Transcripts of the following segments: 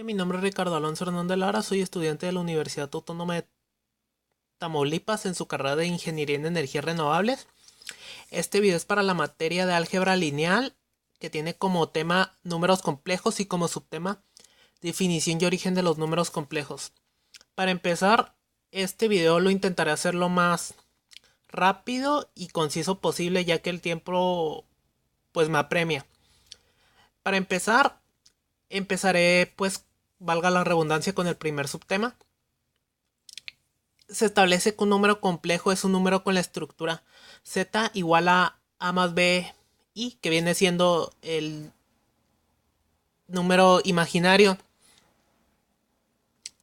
Mi nombre es Ricardo Alonso Hernández Lara, soy estudiante de la Universidad Autónoma de Tamaulipas en su carrera de Ingeniería en Energías Renovables. Este video es para la materia de álgebra lineal, que tiene como tema números complejos y como subtema definición y origen de los números complejos. Para empezar, este video lo intentaré hacer lo más rápido y conciso posible, ya que el tiempo pues me apremia. Para empezar, empezaré pues, valga la redundancia, con el primer subtema. Se establece que un número complejo es un número con la estructura z igual a más b i, que viene siendo el número imaginario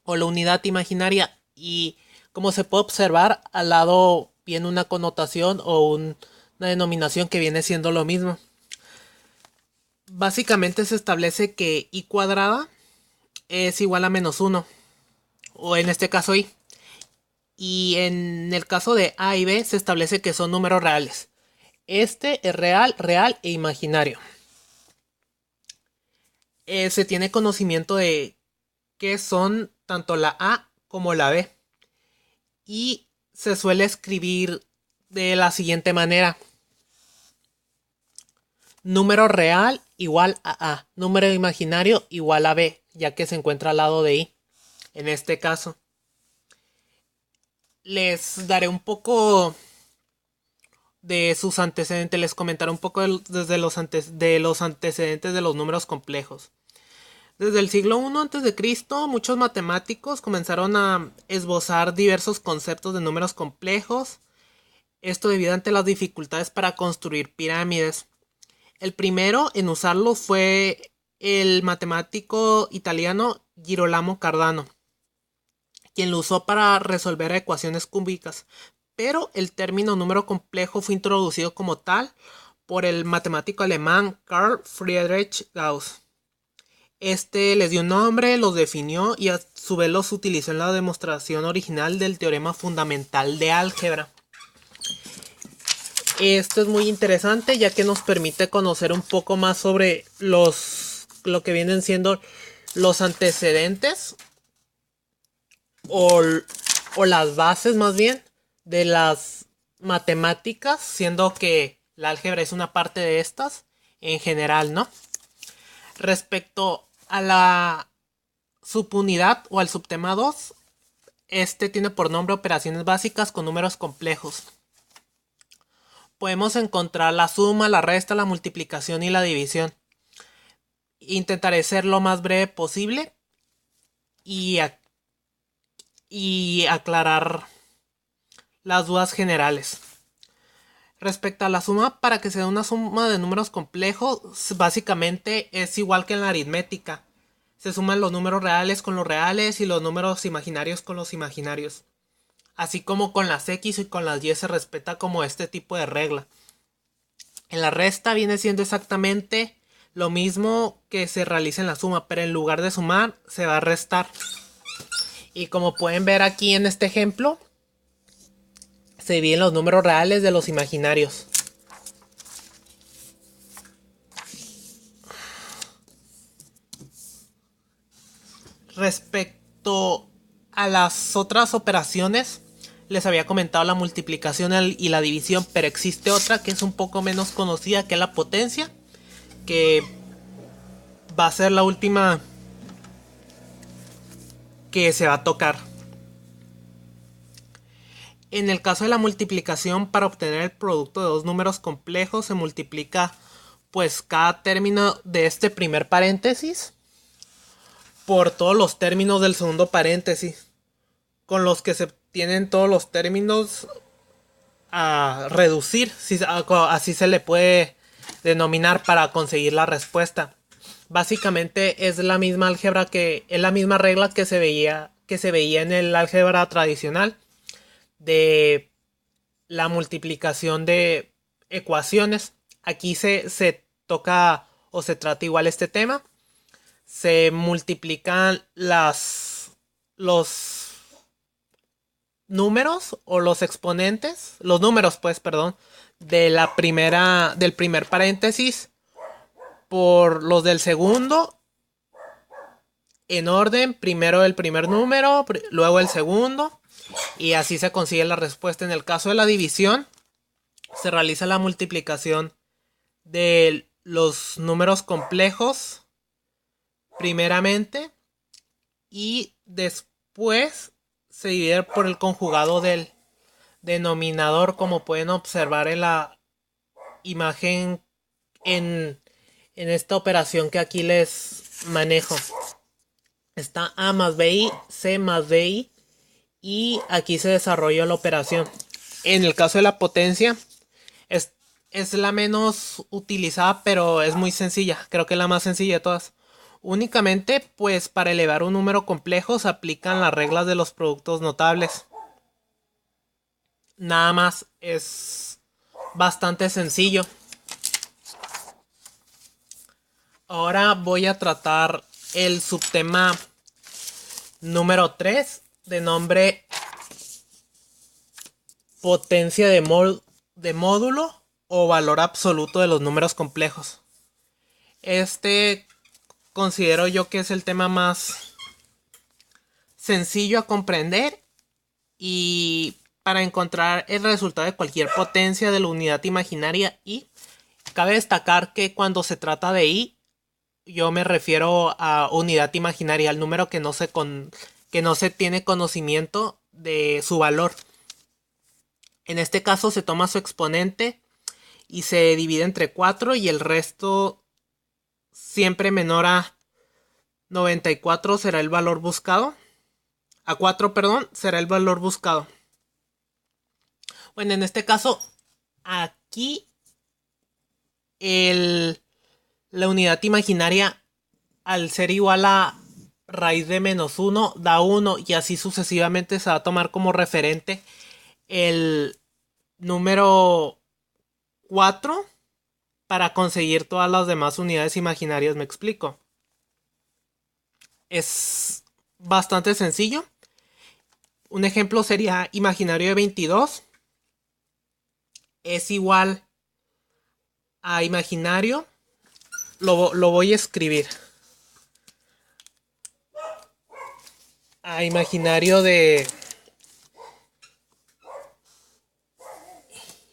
o la unidad imaginaria. Y como se puede observar, al lado viene una connotación o una denominación que viene siendo lo mismo. Básicamente se establece que i cuadrada es igual a menos 1, o en este caso i. Y en el caso de A y B se establece que son números reales. Este es real, real e imaginario. Se tiene conocimiento de qué son tanto la A como la B. Y se suele escribir de la siguiente manera. Número real igual a A. Número imaginario igual a B, ya que se encuentra al lado de I. En este caso, les daré un poco de sus antecedentes, les comentaré un poco desde los antecedentes de los números complejos. Desde el siglo I a.C., muchos matemáticos comenzaron a esbozar diversos conceptos de números complejos, esto debido ante las dificultades para construir pirámides. El primero en usarlo fue el matemático italiano Girolamo Cardano, quien lo usó para resolver ecuaciones cúbicas, pero el término número complejo fue introducido como tal por el matemático alemán Carl Friedrich Gauss. Este les dio un nombre, los definió y a su vez los utilizó en la demostración original del teorema fundamental de álgebra. Esto es muy interesante, ya que nos permite conocer un poco más sobre lo que vienen siendo los antecedentes o las bases más bien de las matemáticas, siendo que la álgebra es una parte de estas en general, ¿no? Respecto a la subunidad o al subtema 2, este tiene por nombre operaciones básicas con números complejos. Podemos encontrar la suma, la resta, la multiplicación y la división. Intentaré ser lo más breve posible y aclarar las dudas generales. Respecto a la suma, para que sea una suma de números complejos, básicamente es igual que en la aritmética. Se suman los números reales con los reales y los números imaginarios con los imaginarios. Así como con las X y con las Y se respeta como este tipo de regla. En la resta viene siendo exactamente lo mismo que se realiza en la suma, pero en lugar de sumar se va a restar. Y como pueden ver aquí en este ejemplo, se dividen los números reales de los imaginarios. Respecto a las otras operaciones, les había comentado la multiplicación y la división, pero existe otra que es un poco menos conocida, que es la potencia, que va a ser la última que se va a tocar. En el caso de la multiplicación, para obtener el producto de dos números complejos, se multiplica pues cada término de este primer paréntesis por todos los términos del segundo paréntesis, con los que se tienen todos los términos a reducir, así se le puede denominar, para conseguir la respuesta. Básicamente es la misma álgebra es la misma regla que se veía en el álgebra tradicional de la multiplicación de ecuaciones. Aquí se toca o se trata igual este tema. Se multiplican los números o los exponentes, los números pues, perdón, del primer paréntesis por los del segundo en orden, primero el primer número, luego el segundo, y así se consigue la respuesta. En el caso de la división, se realiza la multiplicación de los números complejos primeramente y después se divide por el conjugado del denominador, como pueden observar en la imagen en esta operación que aquí les manejo. Está A más BI, C más DI, y aquí se desarrolla la operación. En el caso de la potencia, es la menos utilizada, pero es muy sencilla. Creo que es la más sencilla de todas. Únicamente, pues para elevar un número complejo se aplican las reglas de los productos notables. Nada más, es bastante sencillo. Ahora voy a tratar el subtema número 3, de nombre potencia de módulo o valor absoluto de los números complejos. Este considero yo que es el tema más sencillo a comprender, y para encontrar el resultado de cualquier potencia de la unidad imaginaria y cabe destacar que cuando se trata de i, yo me refiero a unidad imaginaria, al número que no se tiene conocimiento de su valor. En este caso se toma su exponente y se divide entre 4 y el resto siempre menor a 94 será el valor buscado. A 4, perdón, será el valor buscado. Bueno, en este caso, aquí la unidad imaginaria, al ser igual a raíz de menos 1, da 1, y así sucesivamente se va a tomar como referente el número 4 para conseguir todas las demás unidades imaginarias. Me explico. Es bastante sencillo. Un ejemplo sería imaginario de 22 es igual a imaginario. Lo voy a escribir. A imaginario de...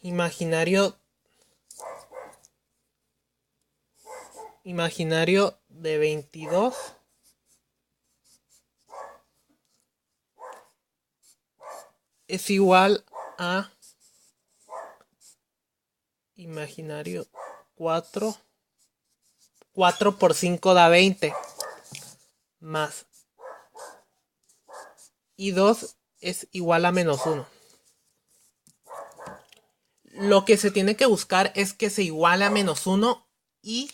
Imaginario de 22 es igual a imaginario 4. 4 por 5 da 20. Más. Y 2 es igual a menos 1. Lo que se tiene que buscar es que se iguale a menos 1 y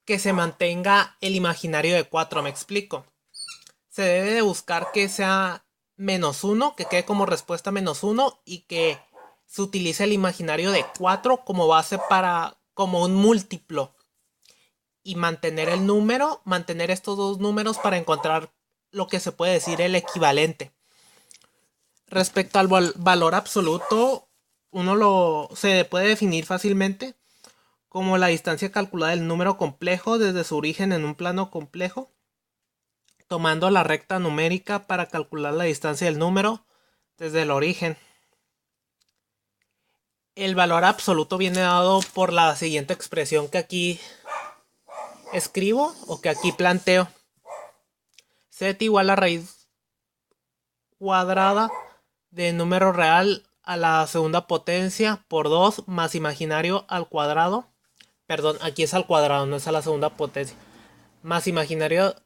que se mantenga el imaginario de 4. Me explico. Se debe de buscar que sea menos 1, que quede como respuesta menos 1, y que se utilice el imaginario de 4 como base como un múltiplo, y mantener estos dos números para encontrar lo que se puede decir el equivalente. Respecto al valor absoluto, se puede definir fácilmente como la distancia calculada del número complejo desde su origen en un plano complejo, tomando la recta numérica para calcular la distancia del número desde el origen. El valor absoluto viene dado por la siguiente expresión que aquí escribo o que aquí planteo. Z igual a raíz cuadrada de número real a la segunda potencia por 2 más imaginario al cuadrado. Perdón, aquí es al cuadrado, no es a la segunda potencia. Más imaginario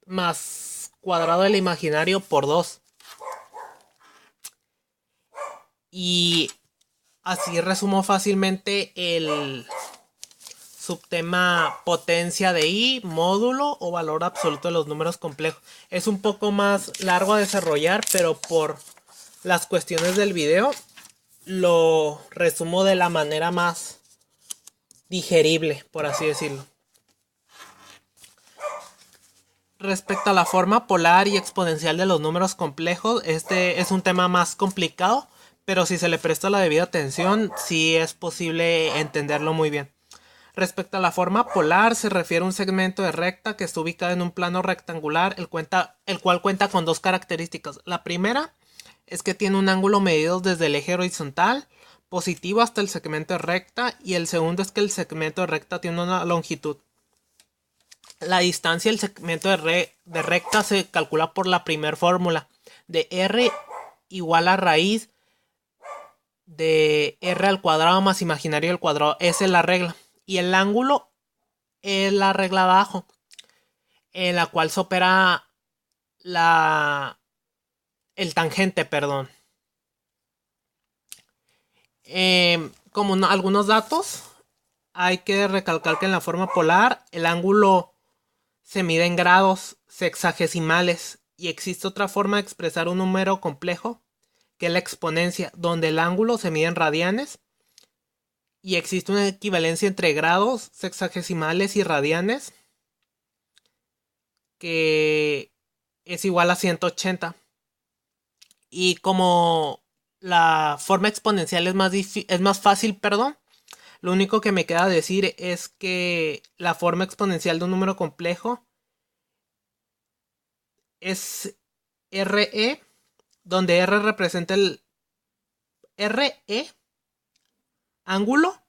más cuadrado del imaginario por 2. Y así resumo fácilmente el subtema potencia de i, módulo o valor absoluto de los números complejos. Es un poco más largo a desarrollar, pero por las cuestiones del video lo resumo de la manera más digerible, por así decirlo. Respecto a la forma polar y exponencial de los números complejos, este es un tema más complicado, pero si se le presta la debida atención, sí es posible entenderlo muy bien. Respecto a la forma polar, se refiere a un segmento de recta que está ubicado en un plano rectangular, el cual cuenta con dos características. La primera es que tiene un ángulo medido desde el eje horizontal positivo hasta el segmento de recta, y el segundo es que el segmento de recta tiene una longitud. La distancia del segmento de recta se calcula por la primera fórmula de r igual a raíz de r al cuadrado más imaginario al cuadrado. Esa es la regla. Y el ángulo es la regla abajo, en la cual se opera el tangente, perdón. Como algunos datos, hay que recalcar que en la forma polar el ángulo se mide en grados sexagesimales, y existe otra forma de expresar un número complejo, que es la exponencia, donde el ángulo se mide en radianes, y existe una equivalencia entre grados sexagesimales y radianes, que es igual a 180. Y como la forma exponencial es más fácil, perdón, lo único que me queda decir es que la forma exponencial de un número complejo es RE, donde R representa el RE ángulo.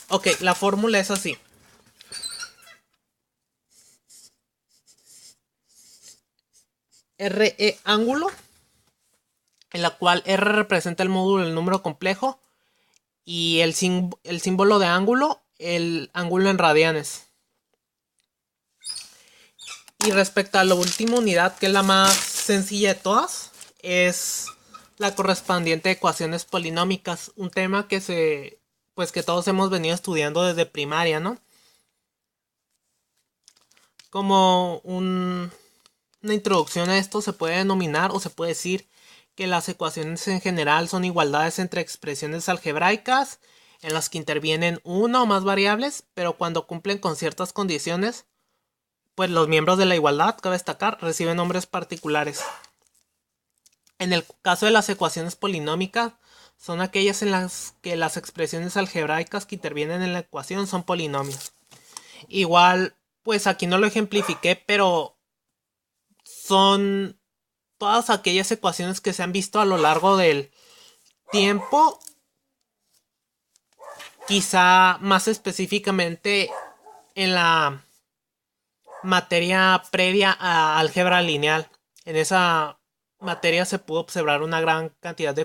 Ok, la fórmula es así. RE ángulo, en la cual R representa el módulo del número complejo, y el símbolo de ángulo, el ángulo en radianes. Y respecto a la última unidad, que es la más sencilla de todas, es la correspondiente a ecuaciones polinómicas, un tema que todos hemos venido estudiando desde primaria, ¿no? Como una introducción a esto, se puede denominar o se puede decir que las ecuaciones en general son igualdades entre expresiones algebraicas en las que intervienen una o más variables, pero cuando cumplen con ciertas condiciones, pues los miembros de la igualdad, cabe destacar, reciben nombres particulares. En el caso de las ecuaciones polinómicas, son aquellas en las que las expresiones algebraicas que intervienen en la ecuación son polinomios. Igual, pues aquí no lo ejemplifiqué, pero son todas aquellas ecuaciones que se han visto a lo largo del tiempo, quizá más específicamente en la materia previa a álgebra lineal. En esa materia se pudo observar una gran cantidad de